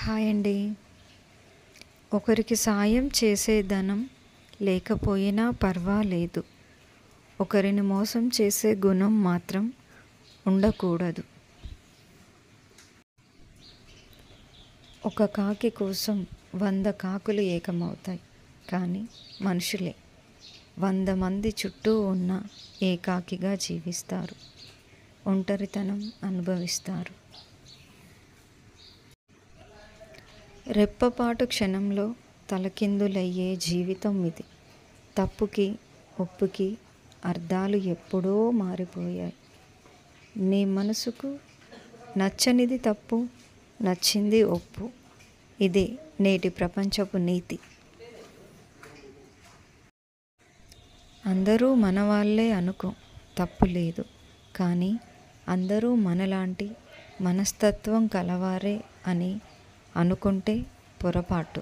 Hi అండి. ఒకరికి సాయం చేసే ధనం లేకపోయినా పర్వాలేదు, ఒకరిని మోసం చేసే గుణం మాత్రం ఉండకూడదు. ఒక కాకి కోసం 100 కాకులు ఏకమవుతాయి, కానీ మనుషులే 100 మంది చుట్టూ ఉన్న ఏకాకిగా జీవిస్తారు, ఒంటరితనం అనుభవిస్తారు. రెప్పపాటు క్షణంలో తలకిందులయ్యే జీవితం ఇది. తప్పుకి ఒప్పుకి అర్థాలు ఎప్పుడో మారిపోయాయి. నీ మనసుకు నచ్చనిది తప్పు, నచ్చింది ఒప్పు. ఇదే నేటి ప్రపంచపు నీతి. అందరూ మనవాళ్ళే అనుకో, తప్పు లేదు. కానీ అందరూ మనలాంటి మనస్తత్వం కలవారే అని అనుకుంటే పొరపాటు.